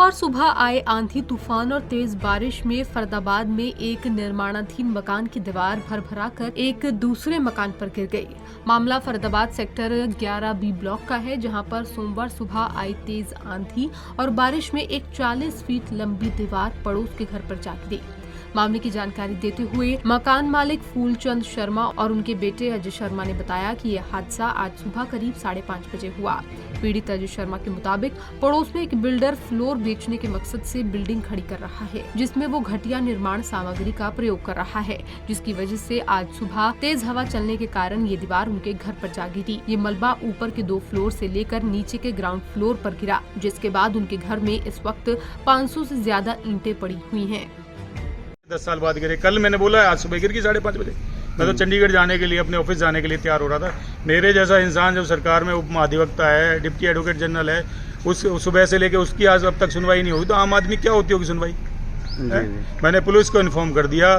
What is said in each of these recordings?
सोमवार सुबह आए आंधी तूफान और तेज बारिश में फरीदाबाद में एक निर्माणाधीन मकान की दीवार भरभराकर एक दूसरे मकान पर गिर गई। मामला फरीदाबाद सेक्टर 11B ब्लॉक का है, जहां पर सोमवार सुबह आई तेज आंधी और बारिश में एक 40 फीट लंबी दीवार पड़ोस के घर पर जा गिरी। मामले की जानकारी देते हुए मकान मालिक फूलचंद शर्मा और उनके बेटे अजय शर्मा ने बताया कि यह हादसा आज सुबह करीब 5:30 बजे हुआ। पीड़ित अजय शर्मा के मुताबिक पड़ोस में एक बिल्डर फ्लोर बेचने के मकसद से बिल्डिंग खड़ी कर रहा है, जिसमें वो घटिया निर्माण सामग्री का प्रयोग कर रहा है, जिसकी वजह से आज सुबह तेज हवा चलने के कारण ये दीवार उनके घर पर जा गिरी। ये मलबा ऊपर के 2 फ्लोर से लेकर नीचे के ग्राउंड फ्लोर पर गिरा, जिसके बाद उनके घर में इस वक्त 500 से ज्यादा ईंटें पड़ी हुई हैं। 10 साल बाद गिरे। कल मैंने बोला आज सुबह गिर गई 5:30 बजे। मैं तो चंडीगढ़ जाने के लिए, अपने ऑफिस जाने के लिए तैयार हो रहा था। मेरे जैसा इंसान जब सरकार में उप महाधिवक्ता है, डिप्टी एडवोकेट जनरल है, उस सुबह से लेकर उसकी आज अब तक सुनवाई नहीं हुई, तो आम आदमी क्या होती होगी सुनवाई? मैंने पुलिस को इन्फॉर्म कर दिया,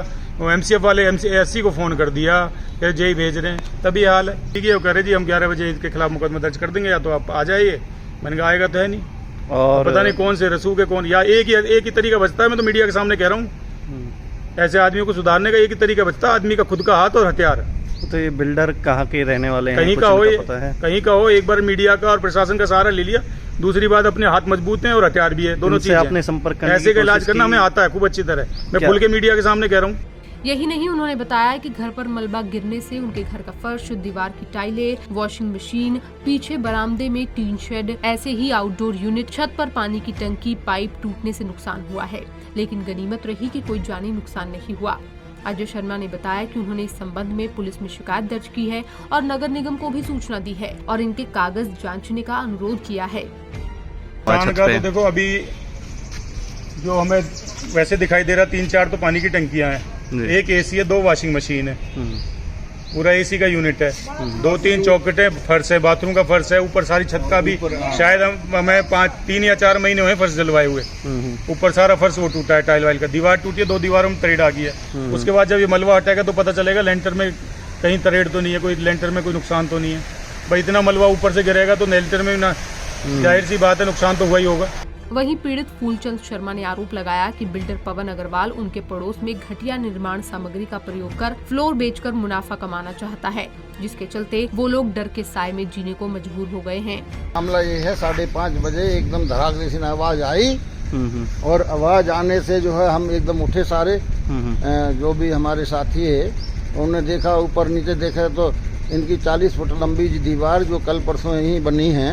MCF वाले SC को फोन कर दिया, फिर जेई भेज रहे हैं, तभी हाल है। ठीक है, वो कह रहे जी हम 11 बजे इसके खिलाफ मुकदमा दर्ज कर देंगे, या तो आप आ जाइए। मैंने कहा आएगा तो है नहीं, और पता नहीं कौन से रसूख है कौन, या एक ही तरीका बचता है। मैं तो मीडिया के सामने कह रहा हूँ, ऐसे आदमियों को सुधारने का एक ही तरीका बचता है, आदमी का खुद का हाथ और हथियार। तो ये बिल्डर कहाँ के रहने वाले हैं? कहीं का हो, कहीं का हो। एक बार मीडिया का और प्रशासन का सहारा ले लिया, दूसरी बात अपने हाथ मजबूत हैं और हथियार भी है, दोनों चीजें। आपने संपर्क करने ऐसे का इलाज करना हमें आता है खूब अच्छी तरह। मैं खुल के मीडिया के सामने कह रहा हूँ। यही नहीं, उन्होंने बताया कि घर पर मलबा गिरने से उनके घर का फर्श, दीवार की टाइलें, वॉशिंग मशीन, पीछे बरामदे में टीन शेड, ऐसे ही आउटडोर यूनिट, छत पर पानी की टंकी, पाइप टूटने से नुकसान हुआ है, लेकिन गनीमत रही कि कोई जानी नुकसान नहीं हुआ। अजय शर्मा ने बताया कि उन्होंने इस संबंध में पुलिस में शिकायत दर्ज की है और नगर निगम को भी सूचना दी है और इनके कागज जांचने का अनुरोध किया है। तो देखो अभी जो हमें वैसे दिखाई दे रहा 3-4 तो पानी की टंकियां हैं, एक AC है, 2 वॉशिंग मशीन है, पूरा AC का यूनिट है, 2-3 चौखटें, फर्श है, बाथरूम का फर्श है, ऊपर सारी छत का भी शायद हमें 3 या 4 महीने हुए फर्श जलवाए हुए। ऊपर सारा फर्श वो टूटा है, टाइल वाइल का, दीवार टूटी है, 2 दीवारों में तरेड़ आ गई है। उसके बाद जब ये मलबा हटेगा तो पता चलेगा लेंटर में कहीं तरेड़ तो नहीं है, कोई लेंटर में कोई नुकसान तो नहीं है। भाई इतना मलबा ऊपर से गिरेगा तो लेंटर में ना, जाहिर सी बात है नुकसान तो हुआ ही होगा। वहीं पीड़ित फूलचंद शर्मा ने आरोप लगाया कि बिल्डर पवन अग्रवाल उनके पड़ोस में घटिया निर्माण सामग्री का प्रयोग कर फ्लोर बेचकर मुनाफा कमाना चाहता है, जिसके चलते वो लोग डर के साए में जीने को मजबूर हो गए हैं। मामला ये है, 5:30 बजे एकदम धड़ाक जैसी आवाज आई और आवाज आने से जो है हम एकदम उठे सारे, जो भी हमारे साथी है उन्होंने देखा, ऊपर नीचे देखा तो इनकी 40 फुट लंबी दीवार जो कल परसों यहीं बनी है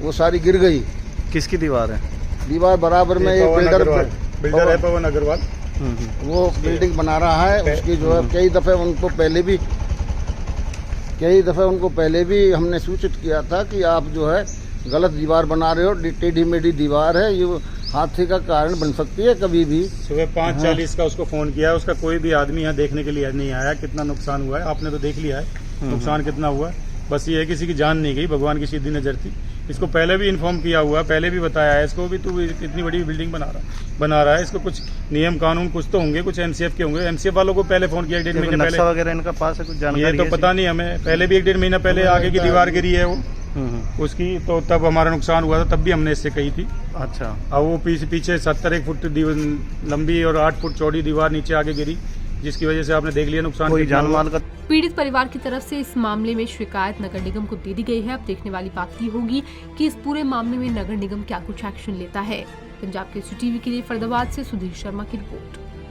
वो सारी गिर गई। किसकी दीवार है? दीवार बराबर में एक बिल्डर है पवन अग्रवाल, वो बिल्डिंग बना रहा है। उसकी जो है कई दफे उनको पहले भी हमने सूचित किया था कि आप जो है गलत दीवार बना रहे हो, टेढ़ी मेढ़ी दीवार है, ये हादसे का कारण बन सकती है कभी भी। सुबह 5:40 का उसको फोन किया, उसका कोई भी आदमी यहाँ देखने के लिए नहीं आया। कितना नुकसान हुआ है आपने तो देख लिया है, नुकसान कितना हुआ है। बस ये है किसी की जान नहीं गई, भगवान की सीधी नजर थी। इसको पहले भी इन्फॉर्म किया हुआ, पहले भी बताया है इसको भी, तू इतनी बड़ी बिल्डिंग बना रहा है, इसको कुछ नियम कानून कुछ तो होंगे, कुछ MCF के होंगे। MCF वालों को पहले फोन किया 1.5 महीने पहले वगैरह इनका पास है, कुछ जानकारी ये तो पता नहीं हमें। पहले भी 1.5 महीना पहले आगे की दीवार गिरी है वो उसकी, तो तब हमारा नुकसान हुआ था, तब भी हमने इससे कही थी। अच्छा, अब वो पीछे 70 फुट लंबी और 8 फुट चौड़ी दीवार नीचे आगे गिरी, जिसकी वजह से आपने देख लिया नुकसान। कोई जान माल का पीड़ित परिवार की तरफ से इस मामले में शिकायत नगर निगम को दे दी गई है। अब देखने वाली बात ये होगी कि इस पूरे मामले में नगर निगम क्या कुछ एक्शन लेता है। पंजाब केसरी टीवी के लिए फरीदाबाद से सुधीर शर्मा की रिपोर्ट।